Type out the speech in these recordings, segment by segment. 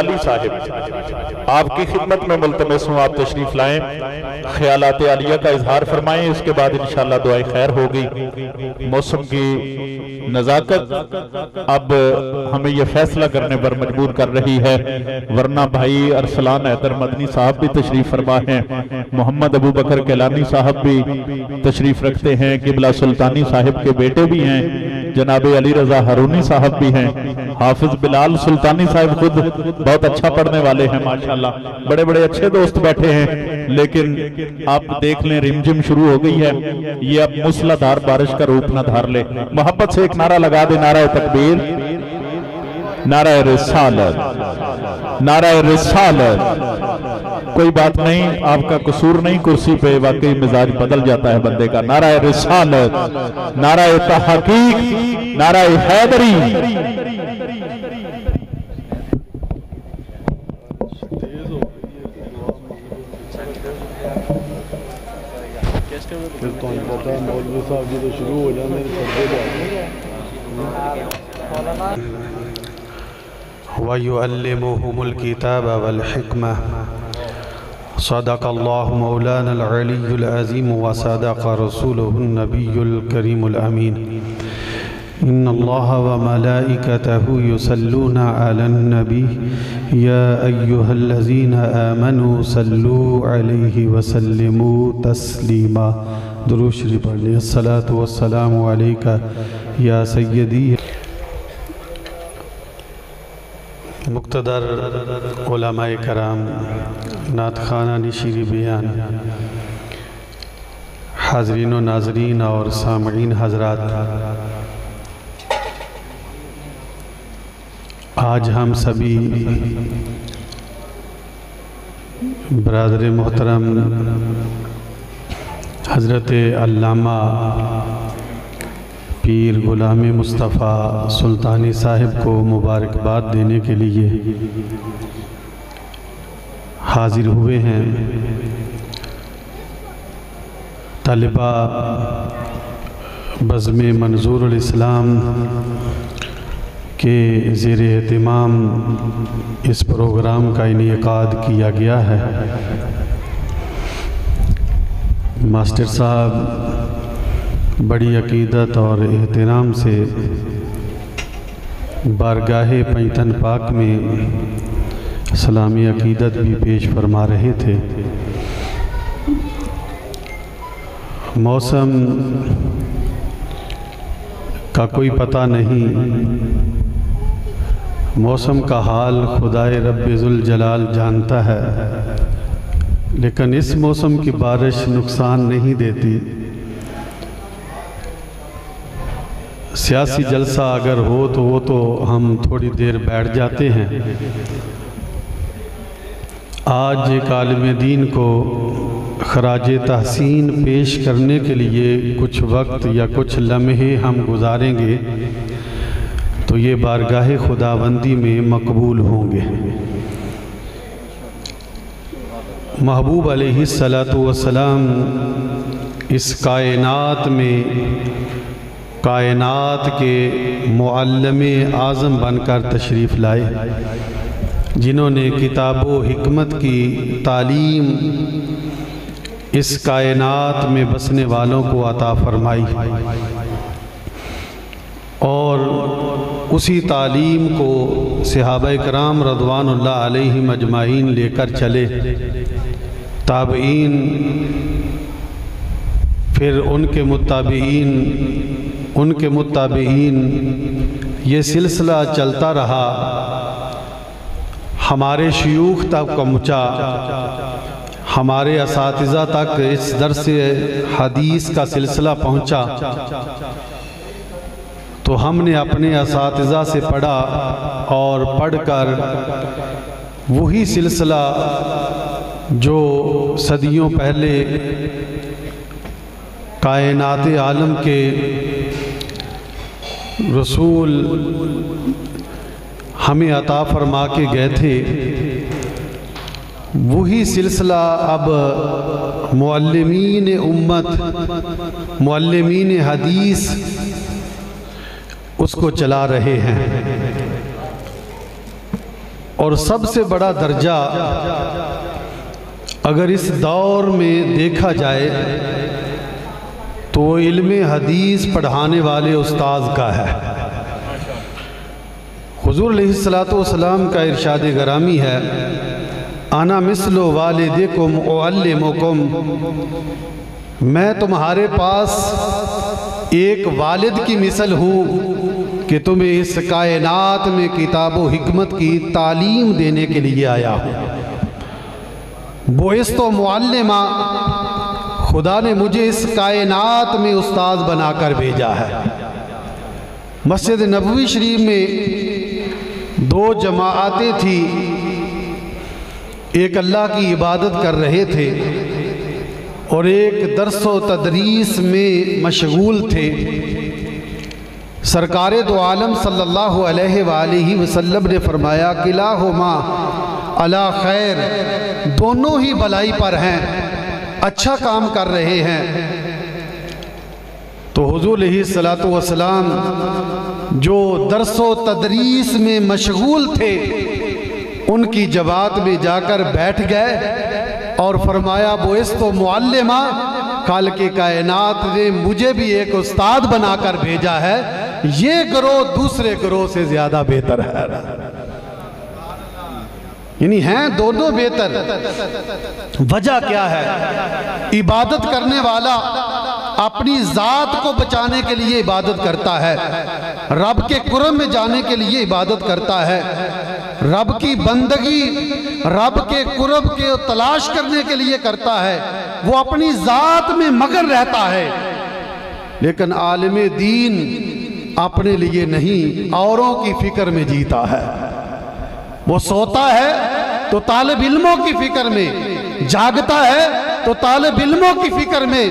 علی صاحب آپ کی خدمت میں ملتمس ہوں، آپ تشریف لائیں، خیالات عالیہ کا اظہار فرمائیں، اس کے بعد انشاءاللہ دعائے خیر ہوگی۔ موسم کی نزاکت اب ہمیں یہ فیصلہ کرنے پر مجبور کر رہی ہے، ورنہ بھائی ارسلان حیدر مدنی صاحب بھی تشریف فرما ہیں، محمد ابو بکر کیلانی صاحب بھی تشریف رکھتے ہیں، قبلہ سلطانی صاحب کے بیٹے بھی ہیں، جناب علی رضا ہارونی صاحب بھی ہیں، حافظ بلال سلطانی صاحب خود بہت اچھا پڑھنے والے ہیں ماشاءاللہ، بڑے بڑے اچھے دوست بیٹھے ہیں، لیکن آپ دیکھ لیں رمجم شروع ہو گئی ہے، یہ اب مسلح دھار بارش کا روپ نہ دھار لے۔ محبت سے ایک نعرہ لگا دے، نعرہ تکبیر، نعرہ رسالت، نعرہ رسالت۔ کوئی بات نہیں، آپ کا قصور نہیں، کرسی پہ واقعی مزاج بدل جاتا ہے بندے کا۔ نعرہ رسالت، نعرہ تحقیق، نعرہ حیدری۔ پھر تو ہم پتہ ہے مولوی صاحب جی تو شروع ہو جانے سردے جاتے وَيُعَلِّمُهُمُ الْكِتَابَ وَالْحِكْمَةَ صدق اللہ مولانا العلی العظیم وصدق رسولہ النبی الکریم الامین ان اللہ وملائکتہ یصلون علی النبی یا ایہا الذین آمنوا صلوا علیہ وسلموا تسلیما۔ درود شریف پڑھ لیں۔ الصلاة والسلام علیکہ یا سیدی۔ مقتدر علماء کرام، نعت خانہ نشیری بیان، حاضرین و ناظرین اور سامعین حضرات، آج ہم سبھی برادر محترم حضرت علامہ پیر غلام مصطفیٰ سلطانی صاحب کو مبارکباد دینے کے لیے حاضر ہوئے ہیں۔ طالبہ بزم منظور الاسلام کے زیر اہتمام اس پروگرام کا انعقاد کیا گیا ہے۔ ماسٹر صاحب بڑی عقیدت اور احترام سے بارگاہ پنجتن پاک میں سلامی عقیدت بھی پیش فرما رہے تھے۔ موسم کا کوئی پتہ نہیں، موسم کا حال خدائے رب ذوالجلال جانتا ہے، لیکن اس موسم کی بارش نقصان نہیں دیتی۔ سیاسی جلسہ اگر ہو تو وہ تو ہم تھوڑی دیر بیٹھ جاتے ہیں۔ آج ایک عالم دین کو خراج تحسین پیش کرنے کے لیے کچھ وقت یا کچھ لمحے ہم گزاریں گے تو یہ بارگاہ خداوندی میں مقبول ہوں گے۔ محبوب علیہ السلام اس کائنات میں کائنات کے معلم اعظم بن کر تشریف لائے، جنہوں نے کتاب و حکمت کی تعلیم اس کائنات میں بسنے والوں کو عطا فرمائی، اور اسی تعلیم کو صحابہ کرام رضوان اللہ علیہم اجمعین لے کر چلے، تابعین، پھر ان کے متابعین، یہ سلسلہ چلتا رہا، ہمارے شیوخ تک پہنچا، ہمارے اساتذہ تک اس درس حدیث کا سلسلہ پہنچا، تو ہم نے اپنے اساتذہ سے پڑھا اور پڑھ کر وہی سلسلہ جو صدیوں پہلے کائنات عالم کے رسول ہمیں عطا فرما کے گئے تھے، وہی سلسلہ اب معلمین امت، معلمین حدیث اس کو چلا رہے ہیں، اور سب سے بڑا درجہ اگر اس دور میں دیکھا جائے تو وہ علم حدیث پڑھانے والے استاذ کا ہے۔ حضور علیہ السلام کا ارشاد گرامی ہے، انا مثل والدکم اعلمکم، میں تمہارے پاس ایک والد کی مثل ہوں کہ تمہیں اس کائنات میں کتاب و حکمت کی تعلیم دینے کے لیے آیا ہوں۔ بعثت معلما، خدا نے مجھے اس کائنات میں استاد بنا کر بھیجا ہے۔ مسجد نبوی شریف میں دو جماعتیں تھیں، ایک اللہ کی عبادت کر رہے تھے اور ایک درس و تدریس میں مشغول تھے۔ سرکار دو عالم صلی اللہ علیہ وآلہ وسلم نے فرمایا کلاہما علی خیر، دونوں ہی بھلائی پر ہیں، اچھا کام کر رہے ہیں۔ تو حضور علیہ السلام جو درس و تدریس میں مشغول تھے ان کی جماعت میں جا کر بیٹھ گئے اور فرمایا بعثت معلما، کل کے کائنات نے مجھے بھی ایک استاد بنا کر بھیجا ہے، یہ گروہ دوسرے گروہ سے زیادہ بہتر ہے۔ یعنی ہیں دونوں بہتر۔ وجہ کیا ہے؟ عبادت کرنے والا اپنی ذات کو بچانے کے لیے عبادت کرتا ہے، رب کے قرب میں جانے کے لیے عبادت کرتا ہے، رب کی بندگی، رب کے قرب کے تلاش کرنے کے لیے کرتا ہے، وہ اپنی ذات میں مگن رہتا ہے۔ لیکن عالم دین اپنے لیے نہیں، اوروں کی فکر میں جیتا ہے۔ وہ سوتا ہے تو طالب علموں کی فکر میں، جاگتا ہے تو طالب علموں کی فکر میں۔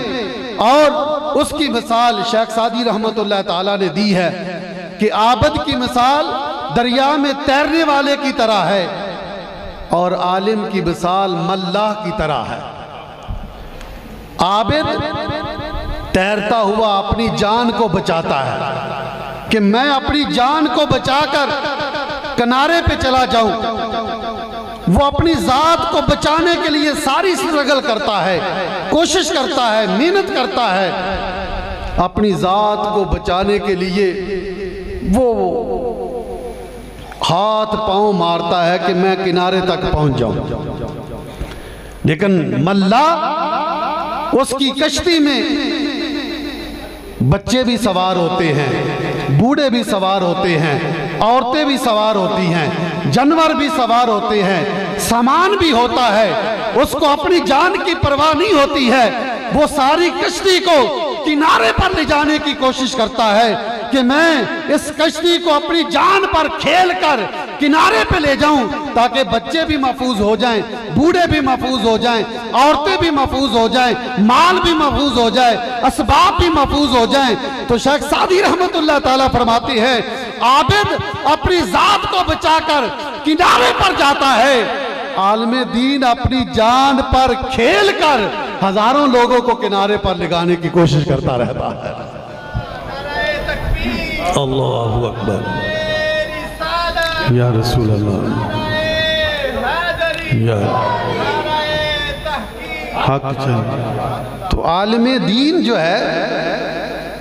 اور اس کی مثال شیخ سعدی رحمت اللہ تعالیٰ نے دی ہے کہ عابد کی مثال دریا میں تیرنے والے کی طرح ہے اور عالم کی مثال ملاح کی طرح ہے۔ عابد تیرتا ہوا اپنی جان کو بچاتا ہے کہ میں اپنی جان کو بچا کر کنارے پہ چلا جاؤں، وہ اپنی ذات کو بچانے کے لیے ساری سٹرگل کرتا ہے، کوشش کرتا ہے، محنت کرتا ہے، اپنی ذات کو بچانے کے لیے وہ ہاتھ پاؤں مارتا ہے کہ میں کنارے تک پہنچ جاؤں۔ لیکن ملاح اس کی کشتی میں بچے بھی سوار ہوتے ہیں، بوڑھے بھی سوار ہوتے ہیں، عورتیں بھی سوار ہوتی ہیں، جانور بھی سوار ہوتے ہیں، سامان بھی ہوتا ہے، اس کو اپنی جان کی پرواہ نہیں ہوتی ہے، وہ ساری کشتی کو کنارے پر لے جانے کی کوشش کرتا ہے کہ میں اس کشتی کو اپنی جان پر کھیل کر کنارے پہ لے جاؤں تاکہ بچے بھی محفوظ ہو جائیں، بوڑھے بھی محفوظ ہو جائیں، عورتیں بھی محفوظ ہو جائیں، مال بھی محفوظ ہو جائے، اسباب بھی محفوظ ہو جائیں۔ تو شیخ سعدی رحمت اللہ تعالیٰ فرماتے ہیں عابد اپنی ذات کو بچا کر کنارے پر جاتا ہے، عالم دین اپنی جان پر کھیل کر ہزاروں لوگوں کو کنارے پر لگانے کی کوشش کرتا رہتا ہے۔ اللہ اکبر، یا رسول اللہ، یا حق چاہیے۔ تو عالم دین جو ہے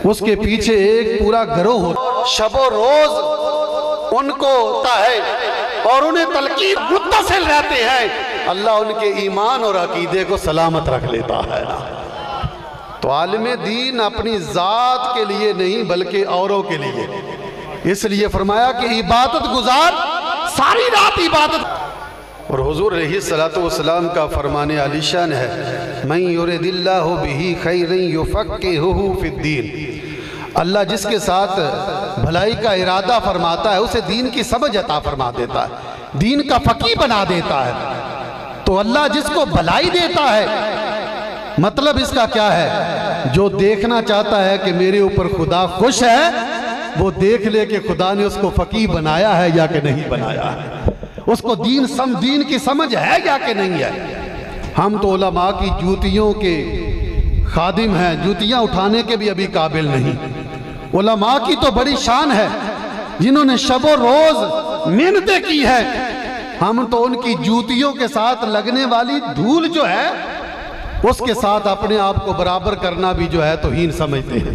اس کے پیچھے ایک پورا گروہ ہوتا، شب و روز ان کو ہوتا ہے اور انہیں تلقین متصل رہتے ہیں، اللہ ان کے ایمان اور عقیدے کو سلامت رکھ لیتا ہے۔ تو عالم دین اپنی ذات کے لیے نہیں بلکہ اوروں کے لیے، اس لیے فرمایا کہ عبادت گزار ساری رات عبادت۔ اور حضور علیہ السلام کا فرمان علی شان ہے من یرد اللہ بہ خیرا یفقہہ فی الدین، اللہ جس کے ساتھ بھلائی کا ارادہ فرماتا ہے اسے دین کی سمجھ عطا فرما دیتا ہے، دین کا فقیہ بنا دیتا ہے۔ تو اللہ جس کو بھلائی دیتا ہے، مطلب اس کا کیا ہے؟ جو دیکھنا چاہتا ہے کہ میرے اوپر خدا خوش ہے وہ دیکھ لے کہ خدا نے اس کو فقیہ بنایا ہے یا کہ نہیں بنایا ہے، اس کو دین کی سمجھ ہے یا کہ نہیں ہے۔ ہم تو علماء کی جوتیوں کے خادم ہیں، جوتیاں اٹھانے کے بھی ابھی قابل نہیں۔ علماء کی تو بڑی شان ہے جنہوں نے شب و روز محنتیں کی ہے، ہم تو ان کی جوتیوں کے ساتھ لگنے والی دھول جو ہے اس کے ساتھ اپنے آپ کو برابر کرنا بھی جو ہے توہین سمجھتے ہیں۔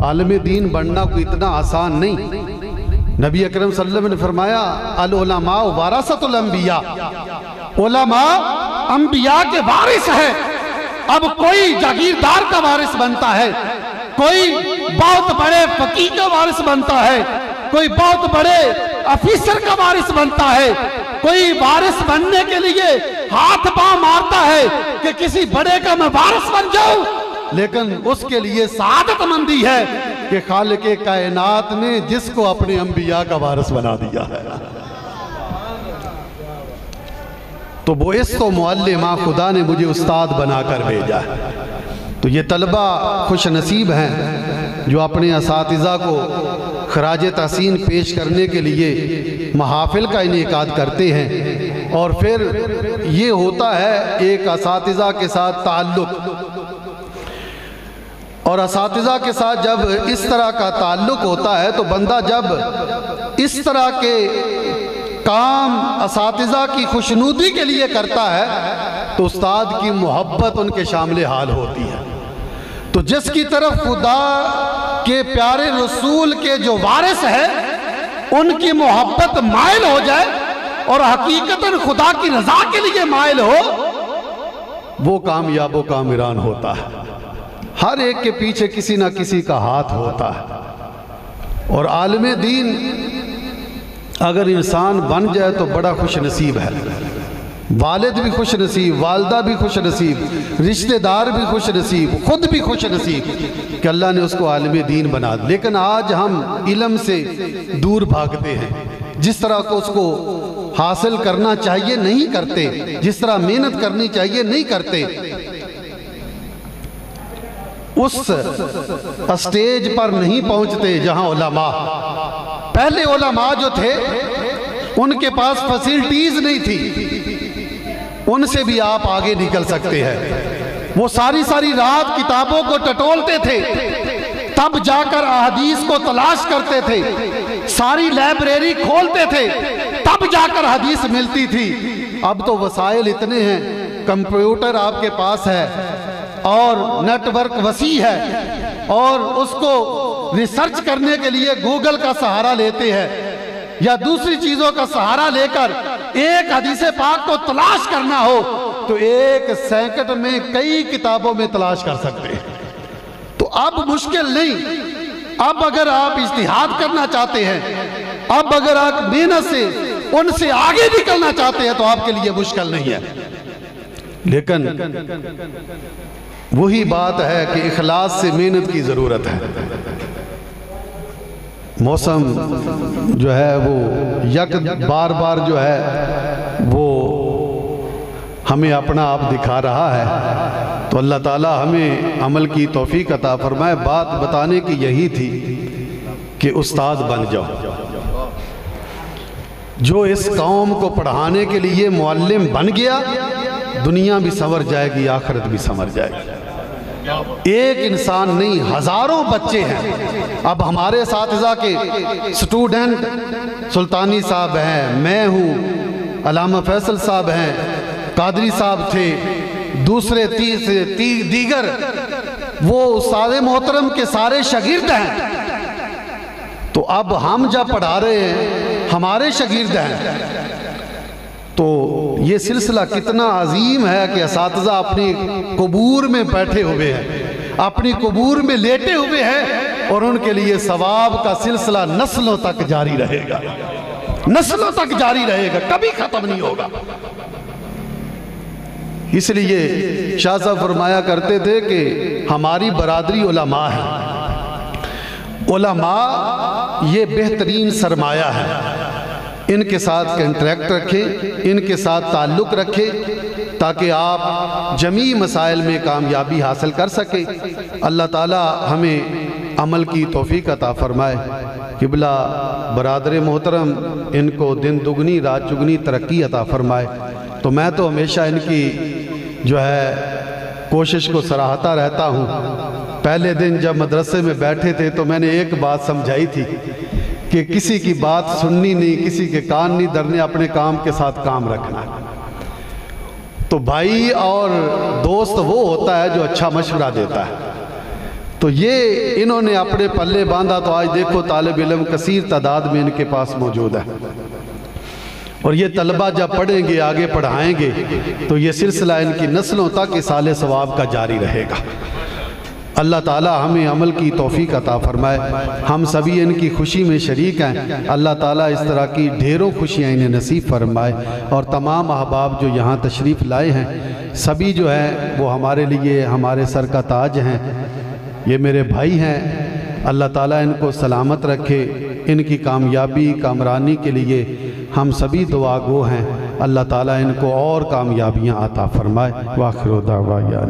عالم دین بننا کوئی اتنا آسان نہیں۔ نبی اکرم صلی اللہ علیہ وسلم نے فرمایا العلماء ورثۃ الانبیاء، علماء انبیاء کے وارث ہیں۔ اب کوئی جاگیردار کا وارث بنتا ہے، کوئی بہت بڑے فقیہ کا وارث بنتا ہے، کوئی بہت بڑے افیسر کا وارث بنتا ہے، کوئی وارث بننے کے لیے ہاتھ پاؤں مارتا ہے کہ کسی بڑے کا میں وارث بن جاؤں، لیکن اس کے لیے سعادت مندی ہے کہ خالق کائنات نے جس کو اپنے انبیاء کا وارث بنا دیا ہے۔ تو بعثت معلما، خدا نے مجھے استاد بنا کر بھیجا ہے۔ تو یہ طلبہ خوش نصیب ہیں جو اپنے اساتذہ کو خراج تحسین پیش کرنے کے لیے محافل کا انعقاد کرتے ہیں، اور پھر یہ ہوتا ہے ایک اساتذہ کے ساتھ تعلق، اور اساتذہ کے ساتھ جب اس طرح کا تعلق ہوتا ہے تو بندہ جب اس طرح کے کام اساتذہ کی خوشنودی کے لیے کرتا ہے تو استاد کی محبت ان کے شامل حال ہوتی ہے۔ تو جس کی طرف خدا کے پیارے رسول کے جو وارث ہے ان کی محبت مائل ہو جائے اور حقیقتاً خدا کی رضا کے لیے مائل ہو، وہ کامیاب و کامران ہوتا ہے۔ ہر ایک کے پیچھے کسی نہ کسی کا ہاتھ ہوتا ہے، اور عالم دین اگر انسان بن جائے تو بڑا خوش نصیب ہے۔ والد بھی خوش نصیب، والدہ بھی خوش نصیب، رشتہ دار بھی خوش نصیب، خود بھی خوش نصیب کہ اللہ نے اس کو عالم دین بنا دیا۔ لیکن آج ہم علم سے دور بھاگتے ہیں، جس طرح کو اس کو حاصل کرنا چاہیے نہیں کرتے، جس طرح محنت کرنی چاہیے نہیں کرتے۔ اس اسٹیج پر نہیں پہنچتے جہاں علماء، پہلے علماء جو تھے ان کے پاس فیسلٹیز نہیں تھی، ان سے بھی آپ آگے نکل سکتے ہیں۔ وہ ساری رات کتابوں کو ٹٹولتے تھے، تب جا کر احادیث کو تلاش کرتے تھے، ساری لائبریری کھولتے تھے، تب جا کر حدیث ملتی تھی۔ اب تو وسائل اتنے ہیں، کمپیوٹر آپ کے پاس ہے اور نیٹ ورک وسیع ہے، اور اس کو ریسرچ کرنے کے لیے گوگل کا سہارا لیتے ہیں یا دوسری چیزوں کا سہارا لے کر ایک حدیث پاک کو تلاش کرنا ہو تو ایک سیکنڈ میں کئی کتابوں میں تلاش کر سکتے ہیں۔ تو اب مشکل نہیں، اب اگر آپ اجتہاد کرنا چاہتے ہیں، اب اگر آپ محنت سے ان سے آگے نکلنا چاہتے ہیں تو آپ کے لیے مشکل نہیں ہے۔ لیکن وہی بات ہے کہ اخلاص سے محنت کی ضرورت ہے۔ موسم جو ہے وہ بار بار جو ہے وہ ہمیں اپنا آپ دکھا رہا ہے، تو اللہ تعالی ہمیں عمل کی توفیق عطا فرمائے۔ بات بتانے کی یہی تھی کہ استاد بن جاؤ، جو اس قوم کو پڑھانے کے لیے معلم بن گیا، دنیا بھی سنور جائے گی، آخرت بھی سنور جائے گی۔ ایک انسان نہیں، ہزاروں بچے ہیں۔ اب ہمارے اساتذہ کے سٹوڈنٹ سلطانی صاحب ہیں، میں ہوں، علامہ فیصل صاحب ہیں، قادری صاحب تھے، دوسرے دیگر وہ استاد محترم کے سارے شاگرد ہیں۔ تو اب ہم جب پڑھا رہے ہیں ہمارے شاگرد ہیں، تو یہ سلسلہ کتنا عظیم ہے کہ اساتذہ اپنی قبور میں بیٹھے ہوئے ہیں، اپنی قبور میں لیٹے ہوئے ہیں، اور ان کے لیے ثواب کا سلسلہ نسلوں تک جاری رہے گا، نسلوں تک جاری رہے گا، کبھی ختم نہیں ہوگا۔ اس لیے شاہ صاحب فرمایا کرتے تھے کہ ہماری برادری علماء ہے، علماء یہ بہترین سرمایہ ہے، ان کے ساتھ کنٹریکٹ رکھیں، ان کے ساتھ تعلق رکھیں تاکہ آپ جمیع مسائل میں کامیابی حاصل کر سکیں۔ اللہ تعالی ہمیں عمل کی توفیق عطا فرمائے۔ قبلہ برادر محترم ان کو دن دگنی رات چگنی ترقی عطا فرمائے۔ تو میں تو ہمیشہ ان کی جو ہے کوشش کو سراہتا رہتا ہوں۔ پہلے دن جب مدرسے میں بیٹھے تھے تو میں نے ایک بات سمجھائی تھی کہ کسی کی بات سننی نہیں، کسی کے کان نہیں دھرنے، اپنے کام کے ساتھ کام رکھنا۔ تو بھائی اور دوست وہ ہوتا ہے جو اچھا مشورہ دیتا ہے۔ تو یہ انہوں نے اپنے پلے باندھا، تو آج دیکھو طالب علم کثیر تعداد میں ان کے پاس موجود ہے، اور یہ طلبہ جب پڑھیں گے، آگے پڑھائیں گے، تو یہ سلسلہ ان کی نسلوں تک اصال ثواب کا جاری رہے گا۔ اللہ تعالیٰ ہمیں عمل کی توفیق عطا فرمائے، ہم سبھی ان کی خوشی میں شریک ہیں۔ اللہ تعالیٰ اس طرح کی ڈھیروں خوشیاں انہیں نصیب فرمائے، اور تمام احباب جو یہاں تشریف لائے ہیں سبھی جو ہیں وہ ہمارے لیے ہمارے سر کا تاج ہیں، یہ میرے بھائی ہیں۔ اللہ تعالیٰ ان کو سلامت رکھے، ان کی کامیابی کامرانی کے لیے ہم سبھی دعا گو ہیں۔ اللہ تعالیٰ ان کو اور کامیابیاں عطا فرمائے۔ وآخر دعوانا